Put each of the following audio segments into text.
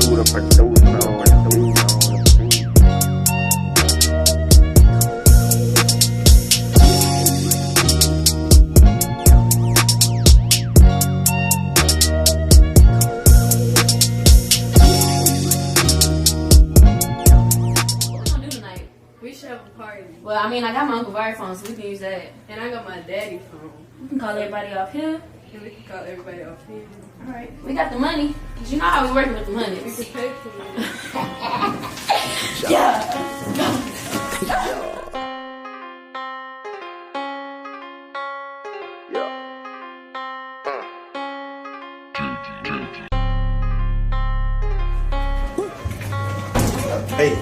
Well, I mean, I got my Uncle Vire phone, so we can use that. And I got my daddy phone. We can call everybody off here. And we can call everybody off here. All right. We got the money. Because you know how we working with the money. We can pay for it. Yeah. Hey,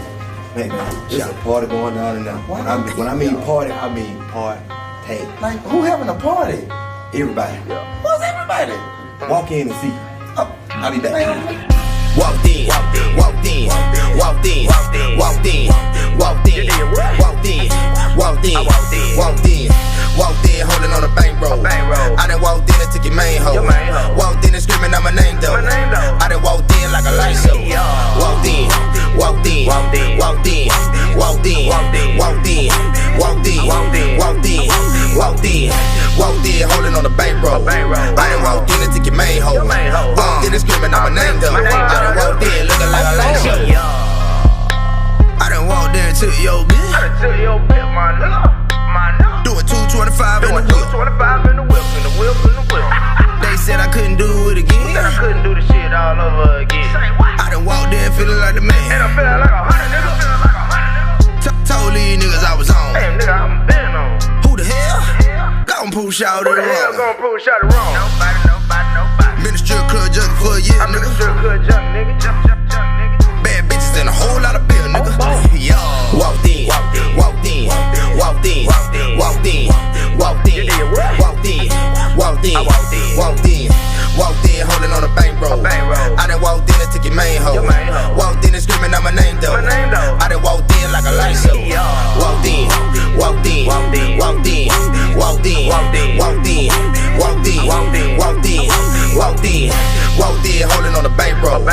man, there's a party going on in there. When I mean party, I mean party. Like, who having a party? Everybody. Who's everybody? Walk in and see. Oh, I'll be back. Walked in, walked in, walked in, walked in, walked in, walked in, walked in, walked in, walked in, holding on a bankroll. I done walked in and took your main hoe. Walked in and screaming out my name though. I done walked in like a light show. Walked in, walked in, walked in, walked in, walked in, walked in, walked in, walked in, walked in, walked in, holding on a bankroll. I done walked in and took your main hoe. Walked in and screaming out my name though. I done walked in looking like a light show. I done walked in and took your bitch. I done took your bitch, my nigga. Doing 225 in the whip. 225 in the whip, in the whip, in the whip. They said I couldn't do it again. Said I couldn't do the shit all over again. I done walked in feeling like the man. And I'm feeling like a hundred nigga. Feeling like a hundred nigga. Told these niggas I was on. Damn nigga, I'm been on. Who the hell? Gon' push out the wrong. Who the hell gon' push out the wrong? Nobody. Been a strip club junkie for a year, nigga. I'm in a strip club junkie, nigga. Jump, nigga. Bad bitches and a whole lot of bill, nigga. Yo. Walked in, walked in, walked in, walked in, walked in, walked in, walked in, walked in, walked in, walked in, holding on a bankroll. I done walked in and took your main hoe. Walked in and screaming out my name though. I done walked in like a light show. Walked in, walked in, walked in, walked in, walked in, walked in, walked in, walked in, walked in, walked in, walked in, holding on a bankroll. I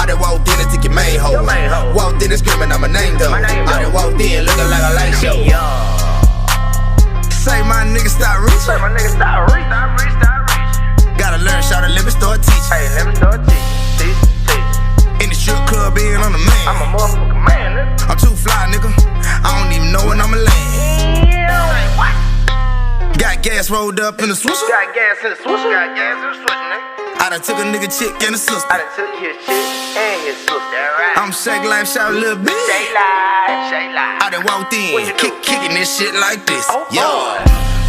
done walked in and took your main hoe. Walked in and screaming out my name though. I done walked in looking like a light show. Say my niggas stop reaching. Say my niggas stop reaching. Stop reaching, stop reaching. Gotta learn, shout let me start teaching. Hey, let me start teaching. In the strip club, being on the man. I'm a motherfucking man, nigga. I'm too fly, nigga. I don't even know when I'ma land. Say what? Got gas rolled up in the swisher. Got gas in the swisher. Got gas in the swisher, nigga. I done took a nigga chick and a sister. I done took his chick and his sister. Right. I'm shake life, shout a little bitch. Shake life, shake life. I done walked in, kicking this shit like this. Oh, yo.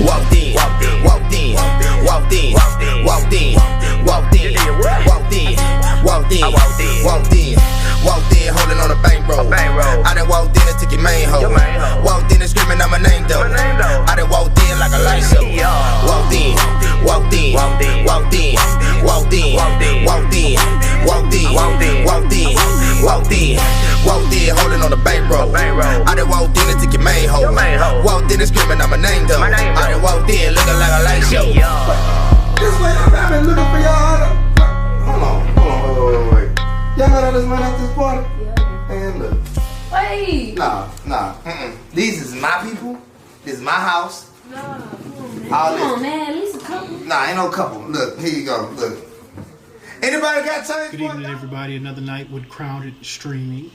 Walked in, walked in, walked in, walked in, walked in, walked in, walked in, walked in, walked in, walked in, holding on a bankroll. I done walked in and took your main hoe. Walked in and screaming out my name though. I done walked in like a light show. Walked in, walked in, walked in, walked in, walked in, walked in, walked in, walked in, walked in, walked in, holding on a bankroll. I done walked in and took your main hoe. Walked in and screaming out my name though. I done walked in looking like a light show. This way, I've been looking for y'all. Hold on, wait. Y'all know that this man at this party? Yeah. And look. Wait. Nah. These is my people. This is my house. No, come All on, man. At least a couple. Nah, ain't no couple. Look, here you go. Look. Anybody got time? Good evening, everybody. Another night with Crowded Streaming.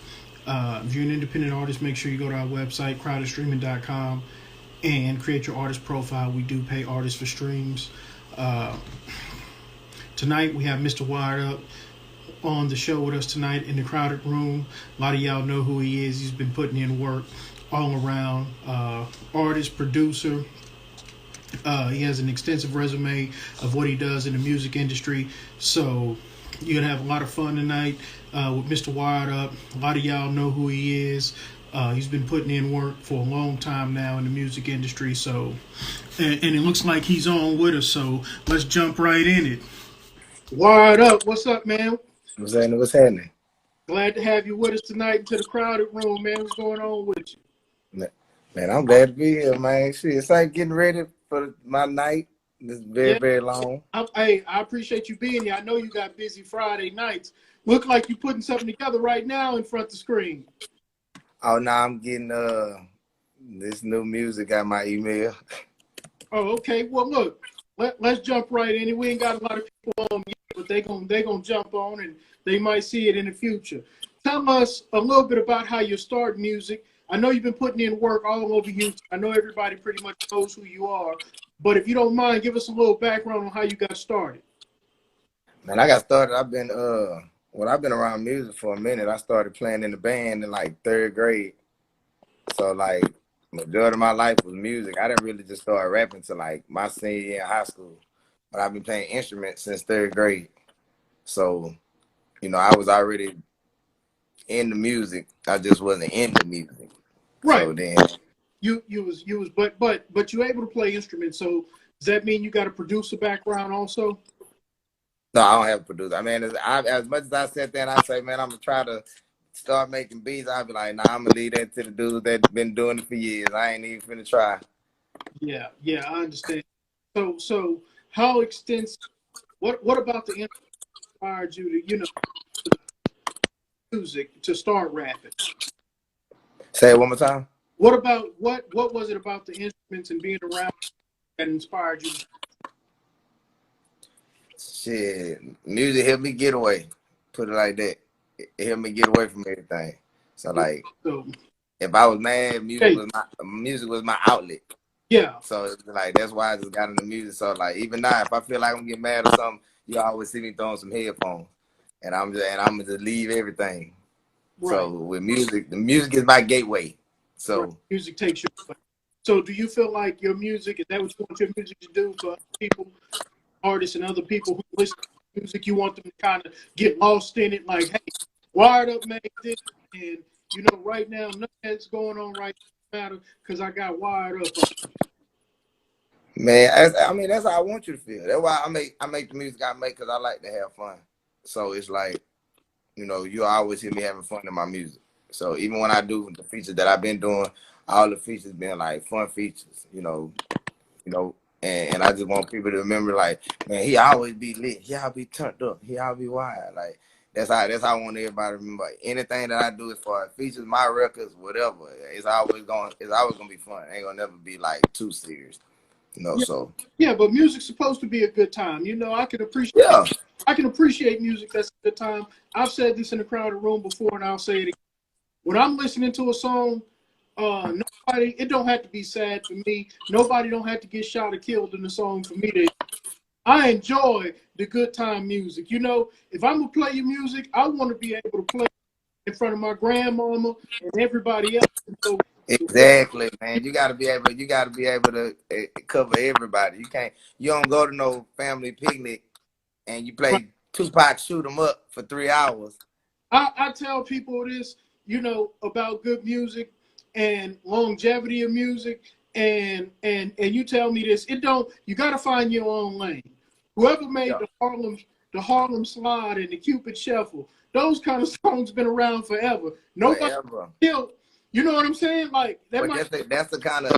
If you're an independent artist, make sure you go to our website, crowdedstreaming.com, and create your artist profile. We do pay artists for streams. Tonight, we have Mr. Wired Up on the show with us tonight in the Crowded Room. A lot of y'all know who he is. He's been putting in work all around. Artist, producer. He has an extensive resume of what he does in the music industry. So you're going to have a lot of fun tonight with Mr. Wired Up. A lot of y'all know who he is. He's been putting in work for a long time now in the music industry. So, and it looks like he's on with us. So let's jump right in it. Wired Up, what's up, man? What's happening? Glad to have you with us tonight into the Crowded Room, man. What's going on with you? Man, I'm glad to be here, man. Shit, it's like getting ready for my night. This is very, Yeah. very long. Hey, I appreciate you being here. I know you got busy Friday nights. Look like you're putting something together right now in front of the screen. Oh, now I'm getting this new music at my email. Oh, okay. Well, look, let's jump right in. We ain't got a lot of people on yet, but they gonna jump on and they might see it in the future. Tell us a little bit about how you start music. I know you've been putting in work all over Houston. I know everybody pretty much knows who you are, but if you don't mind, give us a little background on how you got started. Man, I got started. I've been around music for a minute. I started playing in the band in like 3rd grade. So like majority of my life was music. I didn't really just start rapping till like my senior year in high school. But I've been playing instruments since 3rd grade. So, you know, I was already in the music. I just wasn't in the music. Right. So then you was but you able to play instruments. So does that mean you got a producer background also? no, I don't have a producer. I mean, as much as I sat there and I say, man, I'm gonna try to start making beats, I'd be like, nah, I'm gonna leave that to the dudes that been doing it for years. I ain't even finna try. Yeah, I understand. So how extensive? What about the instrument inspired you to music to start rapping? Say it one more time. What about what was it about the instruments and being around that inspired you? Shit, music helped me get away. Put it like that. It helped me get away from everything. So like, So if I was mad, music was my outlet. yeah, So it's like that's why I just got into music. So like even now, if I feel like I'm getting mad or something, you always see me throwing some headphones, and I'm gonna just leave everything. right. So with music, the music is my gateway. So Right. Music takes you away. So do you feel like your music, is that what you want your music to do for other people, artists and other people who listen to music? You want them to kind of get lost in it, like, hey, Wired Up made this, and you know, right now nothing that's going on right now matter because I got Wired Up. man, I mean that's how I want you to feel. That's why I make the music I make because I like to have fun. So it's like, you know, you always hear me having fun in my music. So even when I do the features that I've been doing, all the features been like fun features, you know, and I just want people to remember like, man, he always be lit, he always be turned up, he always be wired. Like that's how I want everybody to remember. Anything that I do as far as features, my records, whatever, it's always gonna be fun. It ain't gonna never be like too serious. You know, Yeah. so Yeah, but music's supposed to be a good time. You know, I can appreciate music that's a good time. I've said this in a crowded room before, and I'll say it again. When I'm listening to a song, it don't have to be sad for me. Nobody don't have to get shot or killed in the song for me. I enjoy the good time music. You know, if I'm gonna play your music, I want to be able to play in front of my grandmama and everybody else. So, exactly, man. You gotta be able to cover everybody. You don't go to no family picnic and you play Tupac Shoot 'Em Up for 3 hours. I tell people this, you know, about good music and longevity of music, and you tell me this. You got to find your own lane. Whoever made the Harlem Slide and the Cupid Shuffle, those kind of songs been around forever. Nobody still, you know what I'm saying? Like that's the kind of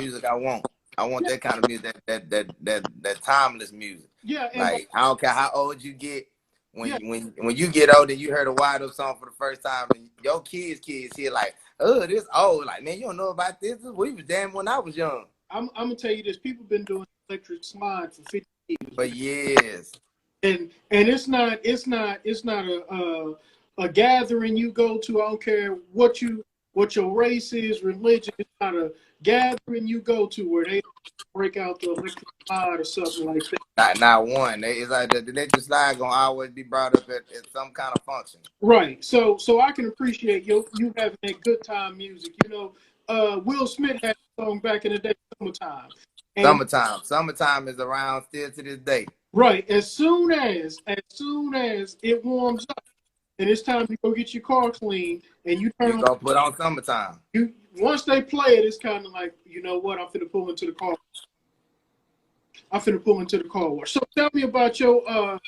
music I want. I want that kind of music, that timeless music. Yeah, like I don't care how old you get. When you get old and you heard a Wired Up song for the first time, and your kids here like, oh, this old. Like, man, you don't know about this. We was damn when I was young. I'm gonna tell you this. People been doing electric slide for 50 years. For years. And it's not a gathering you go to. I don't care what your race is, religion. It's not a gathering you go to where they break out the electric slide or something like that. Not one. It's like the electric slide gonna always be brought up at some kind of function. Right. So I can appreciate you having that good time music. You know, Will Smith had a song back in the day, Summertime. Summertime is around still to this day. Right. As soon as it warms up and it's time to go get your car clean and you gonna put on Summertime. Once they play it, it's kind of like, you know what, I'm finna pull into the car. Wash. So tell me about your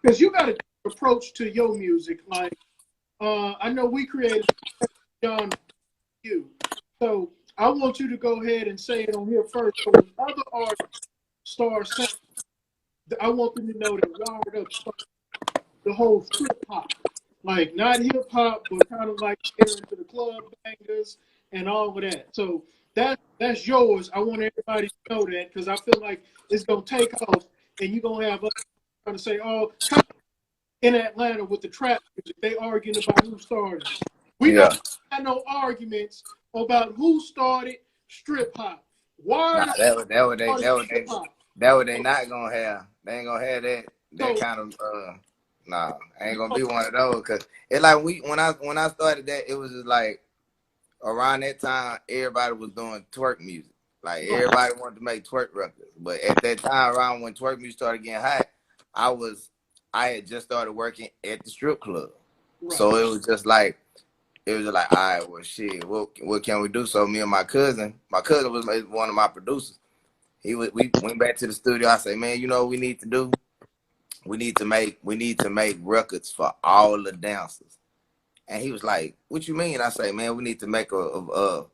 because you got an approach to your music. Like I know we created John you. So I want you to go ahead and say it on here first. So when other artists start saying, I want them to know that Wired Up started the whole strip hop, like not hip hop, but kind of like into the club bangers and all of that. So that's yours. I want everybody to know that because I feel like it's gonna take off, and you're gonna have us trying to say, oh, in Atlanta with the trap music, they arguing about who started. We don't have no arguments about who started strip hop. Why? Nah, that what they not gonna have. They ain't gonna have that kind of nah. Ain't gonna be one of those because it's like when I started that, it was just like around that time everybody was doing twerk music. Like everybody wanted to make twerk records. But at that time around when twerk music started getting hot, I had just started working at the strip club. Right. So it was just like, all right, well, shit, what can we do? So me and my cousin was one of my producers. We went back to the studio. I say, man, you know what we need to do? We need to make records for all the dancers. And he was like, what you mean? I say, man, we need to make a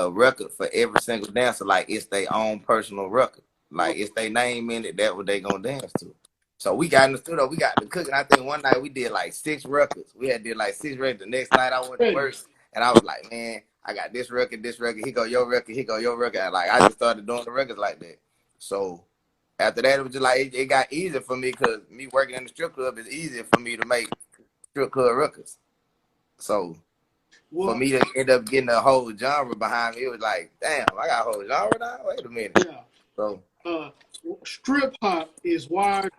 record for every single dancer, like it's their own personal record. Like it's their name in it, that's what they gonna dance to. So we got in the studio, we got the cooking. I think one night we did like 6 records. We had did like 6 records. The next night I went to work and I was like, man, I got this record, here go your record, here go your record. And like I just started doing the records like that. So after that, it was just like it got easier for me because me working in the strip club is easier for me to make strip club records. So for me to end up getting a whole genre behind me, it was like, damn, I got a whole genre now? Wait a minute. Yeah. So strip hop is Wired.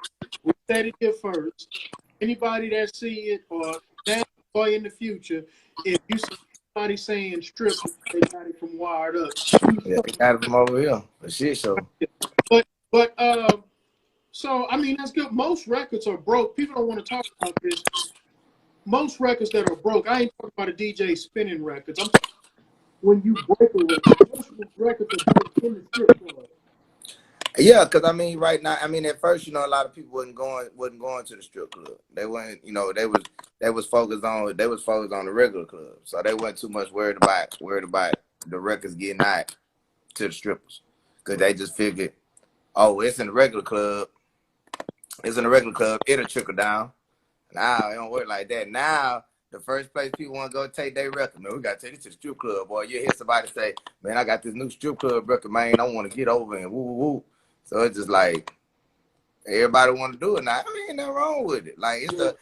We said it here first. Anybody that see it or that or in the future, if you see somebody saying strip, they got it from Wired Up. Yeah, they got it from over here. The shit show. But so I mean that's good. Most records are broke. People don't want to talk about this. Most records that are broke, I ain't talking about a DJ spinning records. I'm talking when you break a record. Most records are broke in the strip club. Yeah, because I mean, right now, I mean, at first, you know, a lot of people wasn't going to the strip club. They weren't, you know, they was focused on the regular club. So they weren't too much worried about the records getting out to the strippers, because they just figured, oh, it's in the regular club. It'll trickle down. Now it don't work like that. Now the first place people want to go take their record, man, we got to take it to the strip club. Boy, you hear somebody say, man, I got this new strip club record, man. I want to get over and woo, woo, woo. So it's just like everybody want to do it now. I mean, ain't nothing wrong with it. Like the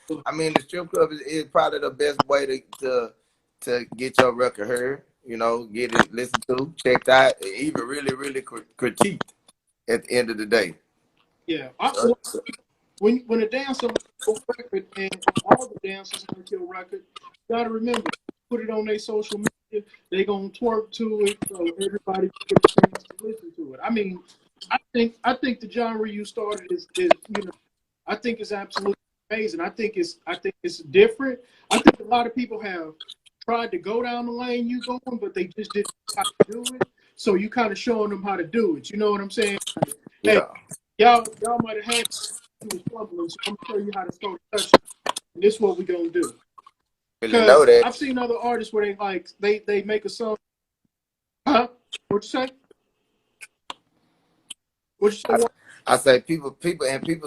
strip club is probably the best way to get your record heard. You know, get it listened to, checked out, and even really, really critiqued at the end of the day. Yeah. When a dancer makes a record and all the dancers make your record, you gotta remember, put it on their social media, they gonna twerk to it, so everybody gets a chance to listen to it. I mean, I think the genre you started is you know, I think it's absolutely amazing. I think it's different. I think a lot of people have tried to go down the lane you going, but they just didn't know how to do it. So you kind of showing them how to do it. You know what I'm saying? Yeah. Hey, y'all might have had was fumbling, so I'm gonna show you how to start touching. And this is what we're gonna do. Really know that. I've seen other artists where they make a song. Huh? What you say? What you say? I say people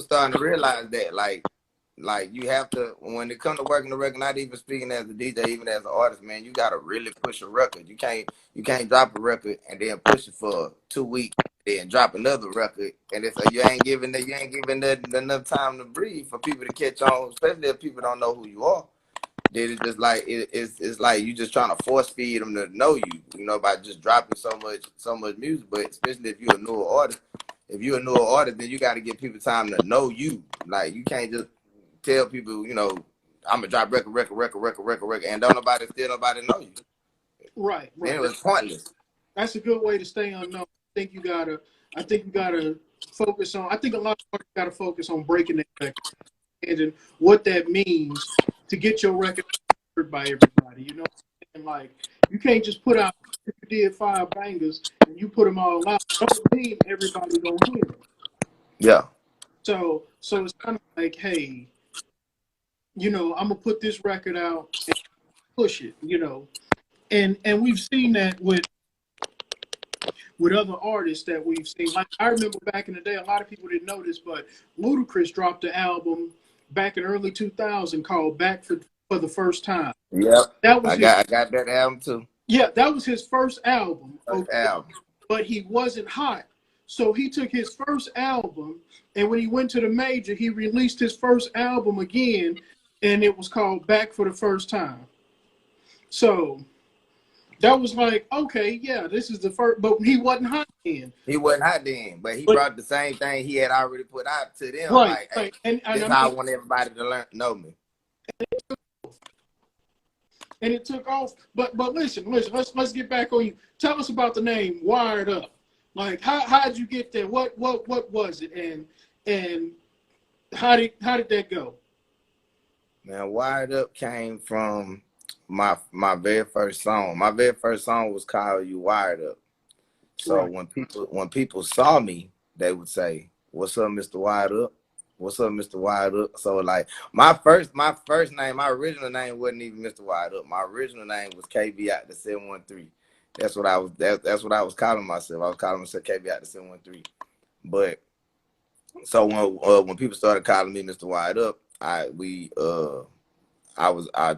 starting to realize that like you have to, when it comes to working the record, not even speaking as a DJ, even as an artist, man, you gotta really push a record. You can't drop a record and then push it for 2 weeks, then drop another record, and it's like you ain't giving that enough time to breathe for people to catch on, especially if people don't know who you are. Then it's just like it's like you just trying to force feed them to know you know, by just dropping so much music. But especially if you're a newer artist, then you got to give people time to know you. Like you can't just tell people, you know, I'm gonna drop record, and don't nobody know you. Right. Then it was pointless. That's a good way to stay unknown. I think you gotta focus on. I think a lot of artists gotta focus on breaking that record and what that means to get your record heard by everybody. You know, and like you can't just put out. If you did 5 bangers and you put them all out, don't mean everybody gonna hear them. Yeah. So it's kind of like, hey, you know, I'm gonna put this record out and push it, you know, and we've seen that with with other artists that we've seen. Like I remember back in the day, a lot of people didn't know this, but Ludacris dropped an album back in early 2000 called "Back for the First Time." Yep, That was I got that album too. yeah, that was his first album. First album. But he wasn't hot. So he took his first album, and when he went to the major, he released his first album again, and it was called Back for the First Time. So that was like, okay, yeah, this is the first, but he wasn't hot then. He wasn't hot then, but he brought the same thing he had already put out to them. Right, like, hey, right. And this is how I want everybody to know me. And it took off. But listen, let's get back on you. Tell us about the name Wired Up. Like how'd you get there? What was it? And how did that go? Man, Wired Up came from my very first song. My very first song was called You Wired Up. So Right. when people saw me, they would say, "What's up, Mr. Wired Up? What's up, Mr. Wired Up?" So like my first name, my original name wasn't even Mr. Wired Up. My original name was KB out the 713. That's what I was. That's what I was calling myself. I was calling myself KB out the 713. But so when people started calling me Mr. Wired Up, I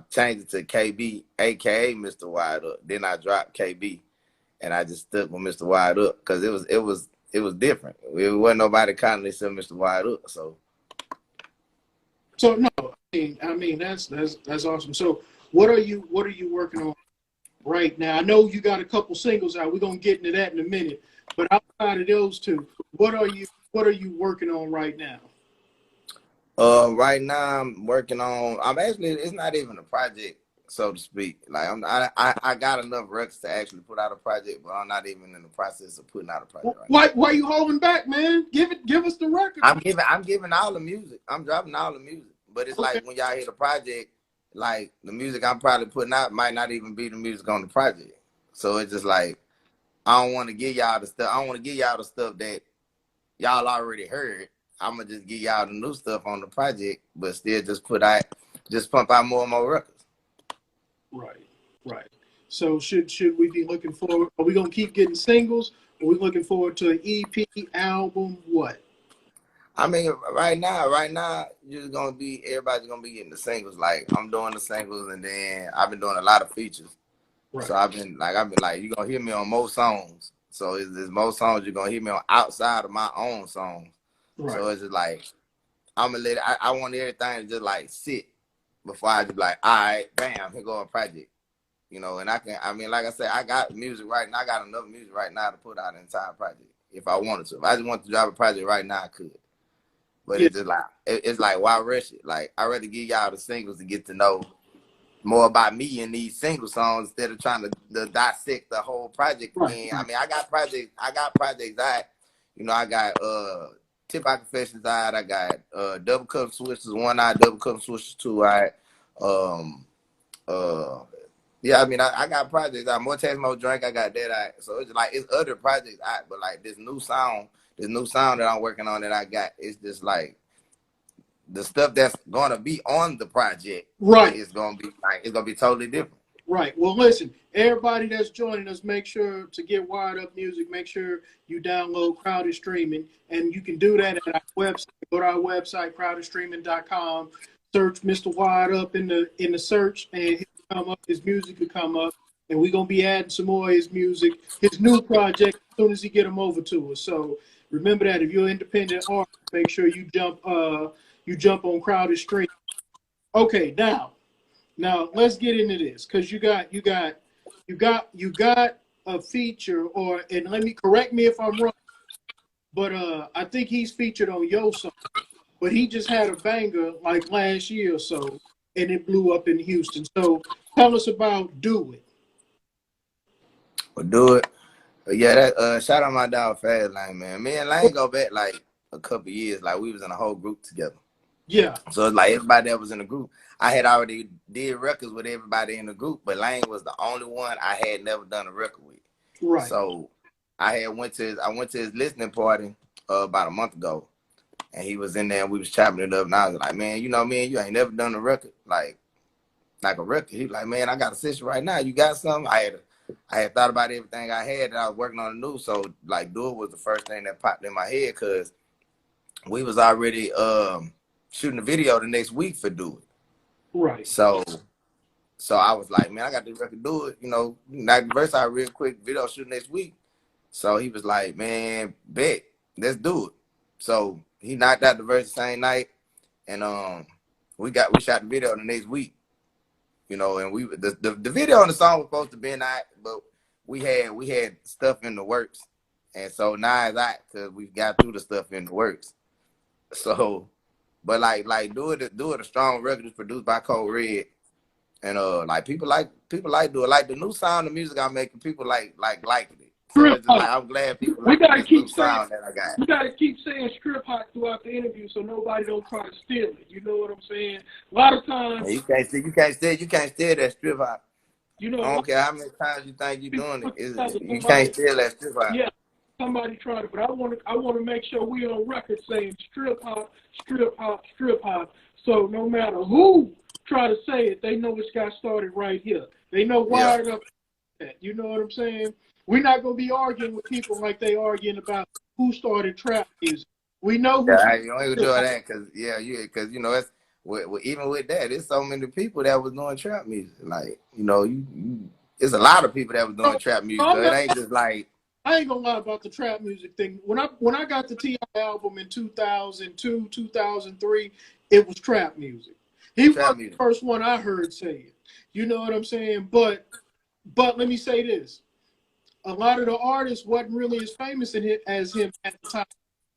changed it to KB, aka Mr. Wired Up. Then I dropped KB, and I just stuck with Mr. Wired Up because it was different. It wasn't nobody calling themselves Mr. Wired Up. So no, I mean that's awesome. So what are you working on right now? I know you got a couple singles out. We're gonna get into that in a minute. But outside of those two, what are you working on right now? Right now I'm working on. It's not even a project, so to speak. Like I got enough records to actually put out a project, but I'm not even in the process of putting out a project right now. Why you holding back, man? Give us the record. I'm giving all the music. I'm dropping all the music. But it's like when y'all hear the project, like the music I'm probably putting out might not even be the music on the project. So it's just like I don't want to give y'all the stuff. I don't want to give y'all the stuff that y'all already heard. I'm gonna just give y'all the new stuff on the project, but still just pump out more and more records. Right. So should we be looking forward? Are we gonna keep getting singles? Are we looking forward to an EP, album? What? I mean, right now, everybody's gonna be getting the singles. Like I'm doing the singles, and then I've been doing a lot of features. Right. So I've been like, you're gonna hear me on most songs. So there's most songs you're gonna hear me on outside of my own songs. Right. So it's just like I'm gonna let I want everything to just like sit before I just be like, all right, bam, here go a project. You know, and like I said, I got music right now. I got enough music right now to put out an entire project if I wanted to. If I just wanted to drop a project right now, I could. But It's just like it's like, why rush it? Like I'd rather give y'all the singles to get to know more about me in these single songs instead of trying to dissect the whole project again. I mean, I got projects out. You know, I got Tip Out Confessions out. I got Double Cup Switches 1 out, Double Cup Switches 2 out. Yeah, I mean, I got projects out. More Taste, More Drink, I got that out. So it's like, it's other projects out, but like this new sound that I'm working on that I got, it's just like the stuff that's gonna be on the project. Right. It's gonna be totally different. Right. Well, listen, everybody that's joining us, make sure to get Wired Up Music. Make sure you download Crowded Streaming, and you can do that at our website. Go to our website, crowdedstreaming.com. Search Mr. Wired Up in the search, and he'll come up. His music will come up, and we're gonna be adding some more of his music, his new project, as soon as he get them over to us. So remember that if you're an independent artist, make sure you jump on Crowded Streaming. Okay, now let's get into this, because you got a feature, and let me correct me if I'm wrong, but I think he's featured on your song, but he just had a banger like last year or so, and it blew up in Houston. So tell us about Do It. Well, Do It. Yeah, that shout out my dog Fast Lane, man. Me and Lane go back like a couple years, like we was in a whole group together. Yeah. So it's like everybody that was in the group, I had already did records with everybody in the group, but Lane was the only one I had never done a record with. Right. So I went to his listening party about a month ago, and he was in there and we was chopping it up, and I was like, man, you know me and you ain't never done a record like a record. He was like, man, I got a session right now. You got something? I I had thought about everything I had that I was working on the new. So like Do It was the first thing that popped in my head because we was already shooting a video the next week for Do It. Right. So I was like, man, I got this record, Do It. You know, knock the verse out real quick, video shoot next week. So he was like, man, bet, let's do it. So he knocked out the verse the same night, and we shot the video the next week. You know, and the video and the song was supposed to be out, but we had stuff in the works, and so now it's out because we got through the stuff in the works. So, but like Do It a strong record is produced by Code Red, and like people like Do It, like the new sound of music I'm making, people like it. So it's just like, I'm glad people like this new sound that I got. We gotta keep saying strip hop throughout the interview so nobody don't try to steal it. You know what I'm saying? A lot of times You can't steal that strip hop. you know I don't care how many times you think you're doing it. You can't steal that strip hop. yeah, somebody tried it, but I want to make sure we on record saying strip hop, strip hop, strip hop. So no matter who try to say it, they know it's got started right here. They know wired up. You know what I'm saying? We're not gonna be arguing with people like they arguing about who started trap music. We know who. Yeah, you ain't gonna do that because you know it's even with that, there's so many people that was doing trap music. Like you know, it's a lot of people that was doing trap music. So it ain't just like. I ain't gonna lie about the trap music thing. When I got the T.I. album in 2002, 2003, it was trap music. He was the first one I heard say it. You know what I'm saying? But let me say this. A lot of the artists wasn't really as famous as him at the time.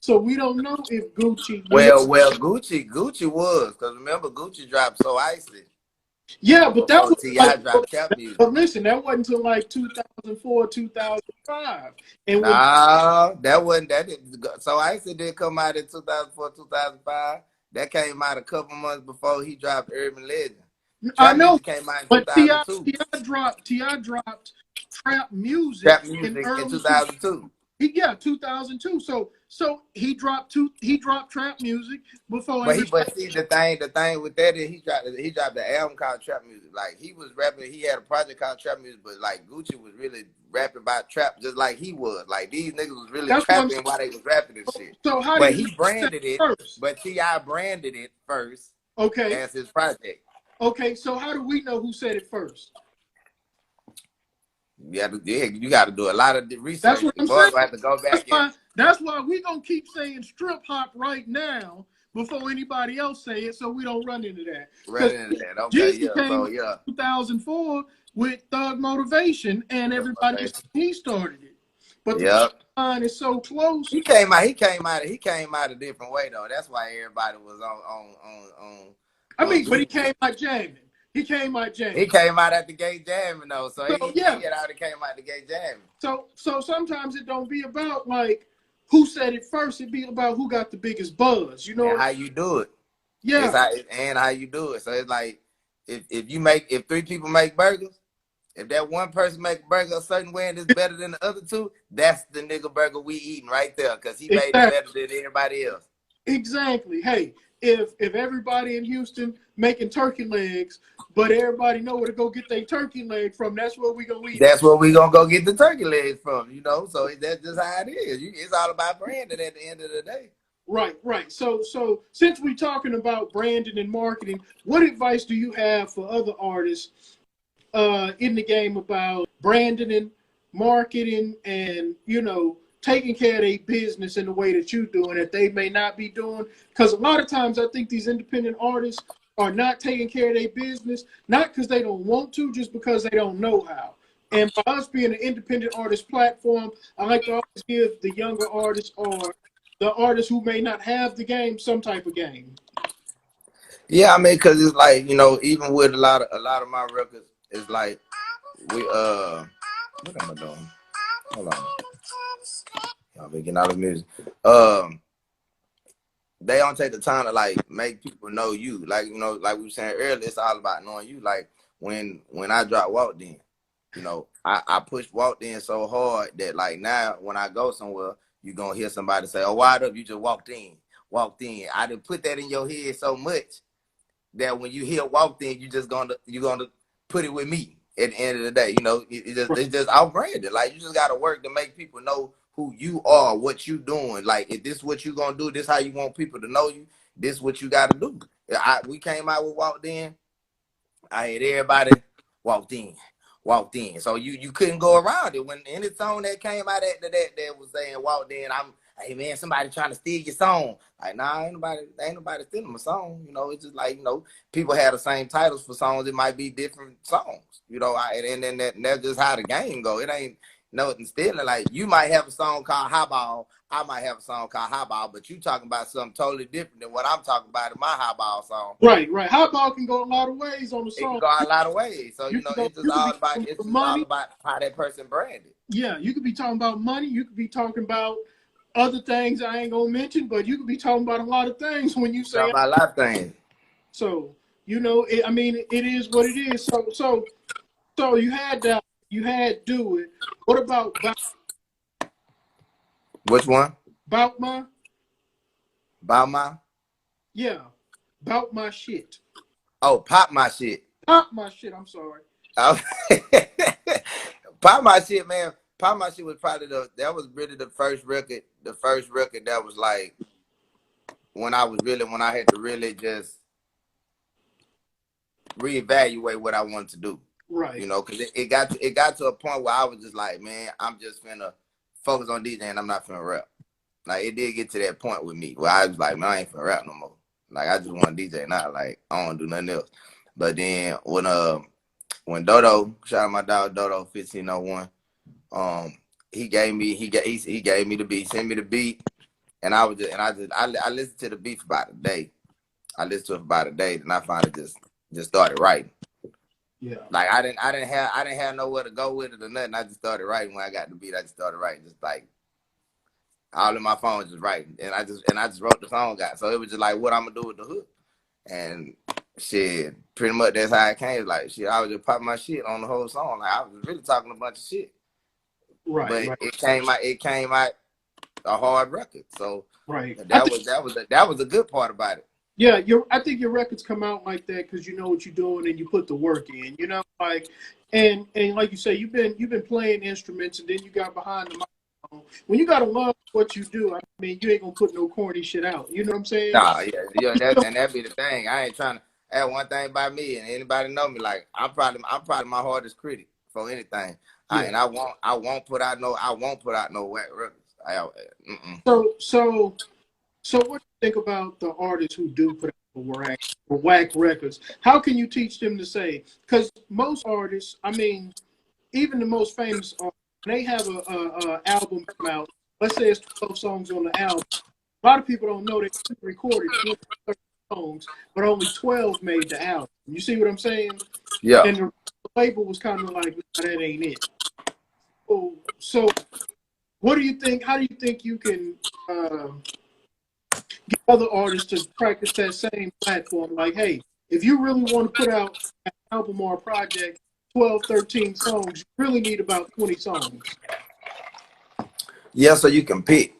So we don't know if Gucci... Well, Gucci was. Because remember, Gucci dropped So Icy. Yeah, but that was... T.I. dropped trap music. But listen, that wasn't until like 2004, 2005. And that wasn't... So Icy did come out in 2004, 2005. That came out a couple months before he dropped Urban Legend. I know, came out in but T.I. 2002. dropped trap music in 2002. 2002. So he dropped trap music before. But see the thing with that is he dropped the album called Trap Music. Like he was rapping, he had a project called Trap Music, but like Gucci was really rapping about trap just like he was. Like these niggas was really trapping while they was rapping this shit. So how but he branded it first. But T.I. branded it first. Okay. As his project. Okay, so how do we know who said it first? You got to do a lot of research. That's what I'm saying. Have to go back that's why we gonna keep saying strip hop right now before anybody else say it, so we don't run into that. Okay, yeah. 2004 with Thug Motivation, and everybody he started it. But the line is so close. He came out a different way though. That's why everybody was on. I mean, but he came out jamming. He came out at the gate jamming though. So he came out the gate jamming. So sometimes it don't be about like who said it first. It be about who got the biggest buzz. You know, and how you do it. Yeah, and how you do it. So it's like if 3 people make burgers, if that one person make a burger a certain way and it's better than the other 2, that's the nigga burger we eating right there because he made it better than everybody else. Exactly. Hey, if everybody in Houston making turkey legs, but everybody know where to go get their turkey leg from, that's where we gonna eat. That's where we gonna go get the turkey legs from, you know. So that's just how it is. It's all about branding at the end of the day. Right. So since we're talking about branding and marketing, what advice do you have for other artists in the game about branding and marketing and, you know, taking care of their business in the way that you're doing that they may not be doing? Because a lot of times I think these independent artists are not taking care of their business, not because they don't want to, just because they don't know how. And by us being an independent artist platform, I like to always give the younger artists or the artists who may not have the game some type of game. Yeah, I mean, because it's like, you know, even with a lot of my records, it's like we what am I doing? Hold on. Y'all been getting out of music. They don't take the time to like make people know you. Like, you know, like we were saying earlier, it's all about knowing you. Like when I dropped Walked In, you know, I pushed Walked In so hard that like now when I go somewhere, you're gonna hear somebody say, "Oh, wide up, you just walked in. I done put that in your head so much that when you hear Walked In, you're gonna put it with me. at the end of the day, you know, it's just out branded. Like you just gotta work to make people know who you are, what you doing. Like if this what you gonna do, this how you want people to know you. This what you gotta do. We came out with Walked In. I had everybody walked in. So you couldn't go around it. When any song that came out after that was saying Walked In, hey man, somebody trying to steal your song. Like, nah, ain't nobody stealing my song. You know, it's just like, you know, people have the same titles for songs. It might be different songs. You know, and then that's just how the game go. It ain't nothing stealing. Like you might have a song called Highball. I might have a song called Highball, but you talking about something totally different than what I'm talking about in my Highball song. Right. Highball can go a lot of ways on the song. It can go a lot of ways. So you know, it's just all about how that person branded. Yeah, you could be talking about money. You could be talking about other things I ain't gonna mention, but you could be talking about a lot of things when you say about a lot of things. So you know, it is what it is. So you had that. You had Do It. What about which one? Bout My? Yeah. Bout My Shit. Oh, Pop My Shit. Pop My Shit, I'm sorry. Pop My Shit, man. Pop My Shit was probably that was really the first record that was like when I had to really just reevaluate what I wanted to do. Right. You know, because it got to a point where I was just like, man, I'm just finna focus on DJing. I'm not finna rap. Like it did get to that point with me where I was like, man, I ain't finna rap no more. Like I just want to DJ, not like I don't do nothing else. But then when Dodo, shout out my dog Dodo 1501, he gave me the beat, sent me the beat, and I listened to the beat for about a day. I listened to it for about a day, and I finally just started writing. Yeah. Like I didn't have nowhere to go with it or nothing. I just started writing when I got the beat. I just started writing, just like all in my phone, just writing, and I just wrote the song out. So it was just like what I'm gonna do with the hook, and shit, pretty much that's how it came. Like shit, I was just popping my shit on the whole song. Like I was really talking a bunch of shit. Right. But right. it came out a hard record. So right. That was a good part about it. Yeah, I think your records come out like that because you know what you're doing and you put the work in. You know, like and like you say, you've been playing instruments and then you got behind the microphone. When you gotta love what you do, I mean, you ain't gonna put no corny shit out. You know what I'm saying? Nah, yeah, that be the thing. I ain't trying to add one thing about me, and anybody know me. Like I'm probably my hardest critic for anything. Yeah. I won't put out no whack records. So what do you think about the artists who do put out whack records? How can you teach them to say? Because most artists, I mean, even the most famous artists, they have a album come out. Let's say it's 12 songs on the album. A lot of people don't know they recorded 30 songs, but only 12 made the album. You see what I'm saying? Yeah. And the label was kind of like, that ain't it. So what do you think? How do you think you can get other artists to practice that same platform? Like, hey, if you really want to put out an album or a project, 12, 13 songs, you really need about 20 songs. Yeah, so you can pick.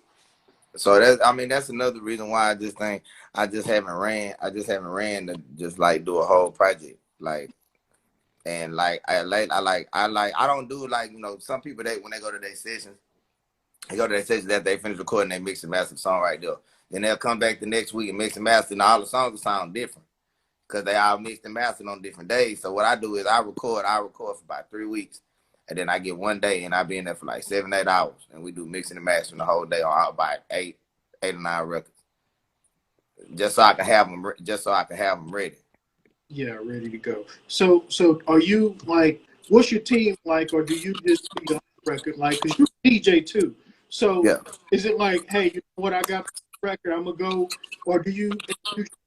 So that's another reason why I just haven't ran to just like do a whole project. Like, and like I don't do like, you know, some people when they go to their sessions, that they finish recording, they mix and master the song right there. Then they'll come back the next week and mix and master, and all the songs will sound different because they all mixed and mastered on different days. So what I do is I record for about 3 weeks, and then I get one day, and I be in there for like 7-8 hours, and we do mixing and mastering the whole day on about 8 or 9 records, just so I can have them ready. Yeah, ready to go. So are you like? What's your team like, or do you just do the record like? Because you DJ too. So yeah. Is it like, hey, you know what, I got the record, I'm gonna go, or do you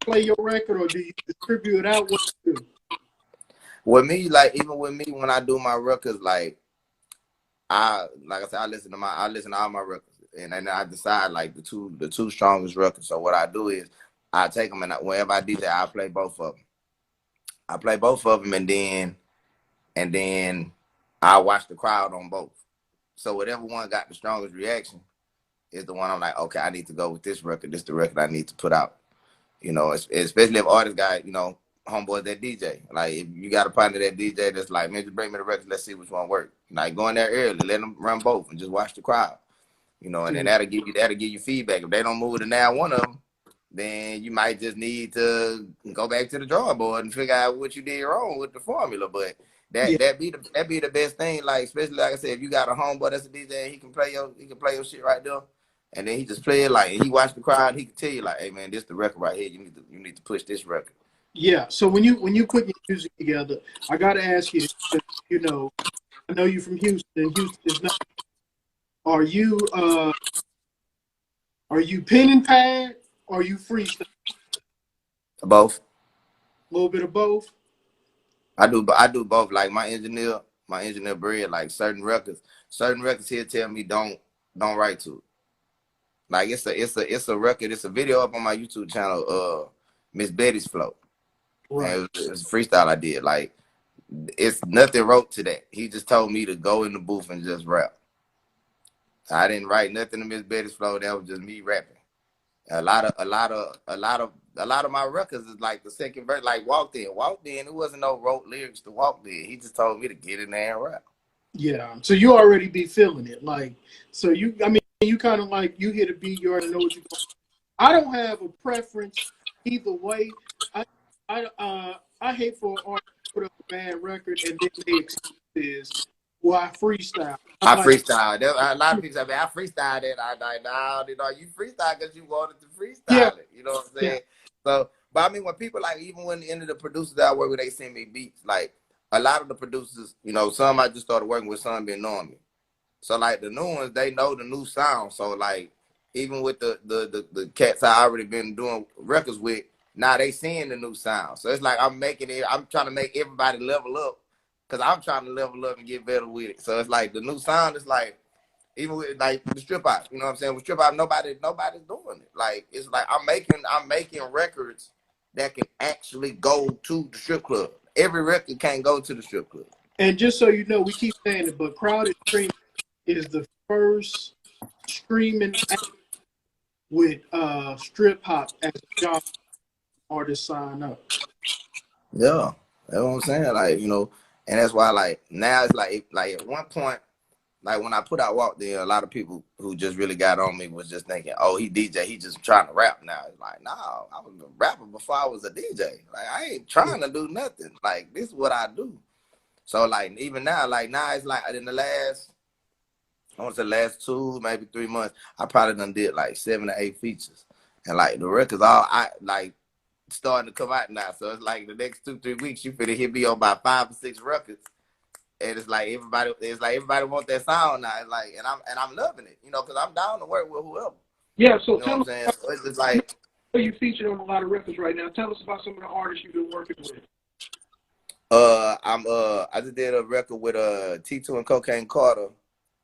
play your record, or do you distribute it out? What do you do? With me, like even with me, when I do my records, like I said, I listen to all my records, and then I decide like the two strongest records. So what I do is I take them, and whenever I DJ, I play both of them. And then I watch the crowd on both. So whatever one got the strongest reaction is the one I'm like, okay, I need to go with this record. This is the record I need to put out. You know, especially if artists got, you know, homeboys that DJ. Like if you got a partner that DJ that's like, man, just bring me the records, let's see which one work. Like go in there early, let them run both and just watch the crowd. You know, and then that'll give you feedback. If they don't move to now one of them, then you might just need to go back to the drawing board and figure out what you did wrong with the formula. But that be the best thing. Like especially like I said, if you got a homeboy that's a DJ and he can play your shit right there, and then he just play it like he watch the crowd, he can tell you like, hey man, this is the record right here. You need to push this record. Yeah. So when you put your music together, I gotta ask you, you know, I know you're from Houston, and Houston is not. Are you pen and pad or are you freestyle? Both. A little bit of both. I do both. Like my engineer Bread, like certain records he'll tell me don't write to it. Like it's a record, it's a video up on my YouTube channel, Miss Betty's Flow. Right. And it was a freestyle I did. Like it's nothing wrote to that. He just told me to go in the booth and just rap. I didn't write nothing to Miss Betty's Flow. That was just me rapping. A lot of my records is like the second verse, like Walked In. It wasn't no wrote lyrics to Walked In. He just told me to get in there and rap. Yeah. So you already be feeling it. Like, so you kind of like, you hit a beat, you already know what you're going. I don't have a preference either way. I hate for an artist to put up a bad record and then the excuse is, well, I freestyle. I freestyle. A lot of people say, man, I freestyled it. I like, no, you freestyle because you wanted to freestyle it. You know what I'm saying? Yeah. So, but I mean, when people like, even when the end of the producers that I work with, they send me beats. Like a lot of the producers, you know, some I just started working with, some been knowing me. So like the new ones, they know the new sound. So like even with the cats I already been doing records with, now they seeing the new sound. So it's like I'm trying to make everybody level up. Cause I'm trying to level up and get better with it. So it's like the new sound is like, even with like the strip out, you know what I'm saying? With strip out, nobody's doing it. Like it's like I'm making records that can actually go to the strip club. Every record can't go to the strip club. And just so you know, we keep saying it, but Crowded Streaming is the first streaming app with strip hop as a job artist sign up. Yeah, that's what I'm saying. Like, you know. And that's why, like, now it's like at one point, like when I put out Walked In, a lot of people who just really got on me was just thinking, oh, he DJ, he just trying to rap now. It's like, no, I was a rapper before I was a DJ. Like, I ain't trying to do nothing. Like, this is what I do. So, like, even now, like, now it's like in the last 2, maybe 3 months, I probably done did like 7 or 8 features. And, like, the records starting to come out now, so it's like the next 2-3 weeks you finna hit me on about 5 or 6 records, and it's like everybody want that sound now. It's like, and I'm loving it, you know, because I'm down to work with whoever. Yeah, so you know what I'm saying? So it's just like, you featured on a lot of records right now. Tell us about some of the artists you've been working with. I just did a record with T2 and Cocaine Carter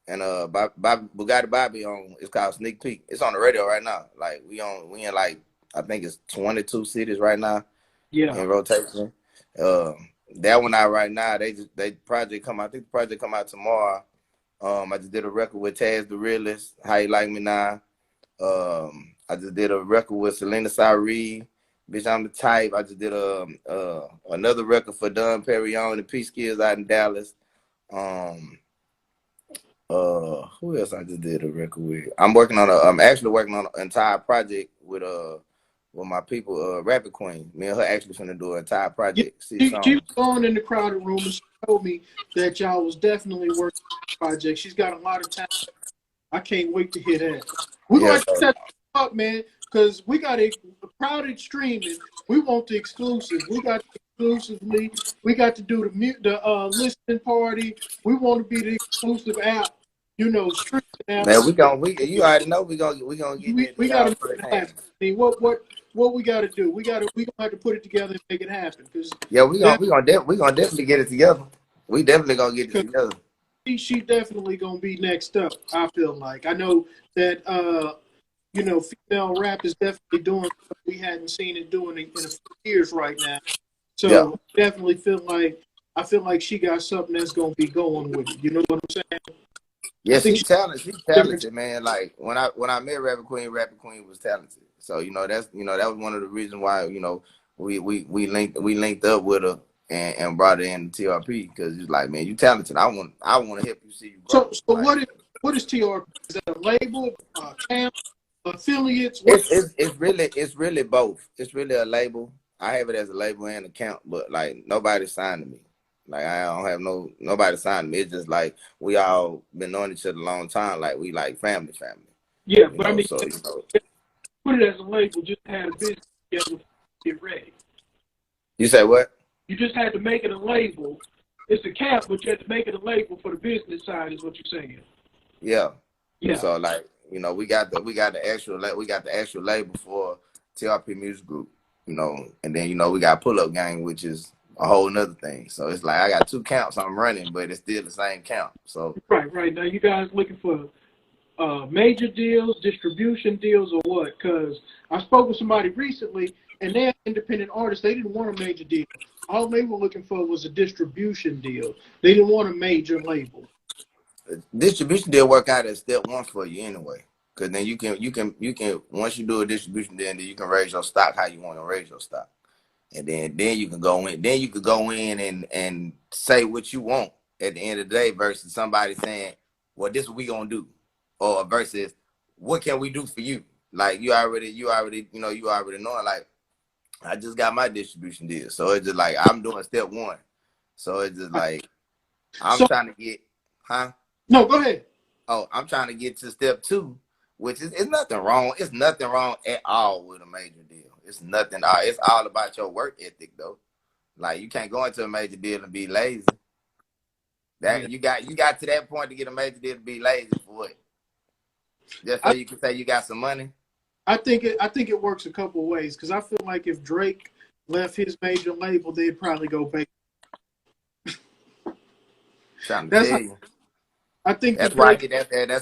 and Bugatti Bobby on. It's called Sneak Peek. It's on the radio right now. Like we in like, I think it's 22 cities right now. Yeah. In rotation. That one out right now. They project come out. I think the project come out tomorrow. I just did a record with Taz the Realist. How You Like Me Now. I just did a record with Selena Cyree. Bitch, I'm the Type. I just did another record for Don Perignon and Peace Kids out in Dallas. Who else I just did a record with? I'm actually working on an entire project with my people, Rapid Queen. Me and her actually finna do an entire project. She was going in the Crowded Room and she told me that y'all was definitely working on the project. She's got a lot of talent. I can't wait to hear that. We're going to set up, man, because we got a Crowded Streaming. We want the exclusive. We got exclusively. We got to do the listening party. We want to be the exclusive app. You know, streaming app. Man, you already know we gonna get we got to make it happen. I mean, what we got to do? We gonna have to put it together and make it happen. Cause yeah, we gonna definitely get it together. We definitely gonna get it together. She definitely gonna be next up. I feel like I know that you know, female rap is definitely doing what we hadn't seen it doing in a few years right now. So definitely I feel like she got something that's gonna be going with it. You know what I'm saying? Yeah, she's talented. She's talented, man. Like when I met Rapid Queen was talented. So that was one of the reasons why we linked up with her and brought her in to TRP because he's like, man, you talented. I want to help you see you grow. So like, what is TRP? Is that a label, camp, affiliates? it's really both. It's really a label. I have it as a label and account, but like nobody signed to me. Like I don't have nobody signed to me. It's just like we all been knowing each other a long time. Like we like family. Yeah, but I mean, so, put it as a label. Just had a business together to get ready. You say what? You just had to make it a label. It's a camp, but you had to make it a label for the business side. Is what you're saying? Yeah. Yeah. So like we got the actual label for TRP Music Group. And then we got Pull Up Gang, which is a whole nother thing. So it's like I got 2 counts I'm running, but it's still the same count. So right now, you guys looking for major deals, distribution deals, or what? Because I spoke with somebody recently, and they're independent artists. They didn't want a major deal. All they were looking for was a distribution deal. They didn't want a major label. Distribution deal work out as step 1 for you anyway. Because then you can once you do a distribution deal, then you can raise your stock how you want to raise your stock. And then you can go in. Then you could go in and say what you want at the end of the day versus somebody saying, well, this is what we gonna do. Or versus what can we do for you? Like you already know, like I just got my distribution deal. So it's just like I'm doing step 1. So it's just like I'm trying to get No, go ahead. Oh, I'm trying to get to step 2, which is it's nothing wrong. It's nothing wrong at all with a major deal. It's nothing. It's all about your work ethic, though. Like you can't go into a major deal and be lazy. That you got to that point to get a major deal to be lazy for what? Just so you can say you got some money. I think it works a couple of ways because I feel like if Drake left his major label, they'd probably go back. Trying to tell you. I think that's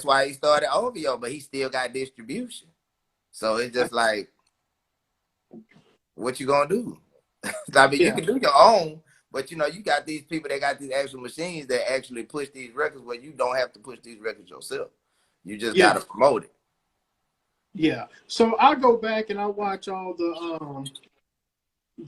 why he started OVO, but he still got distribution. So it's just like, what you gonna do? I mean, you can do your own, but you got these people that got these actual machines that actually push these records where you don't have to push these records yourself. You just gotta promote it. Yeah. So I go back and I watch all the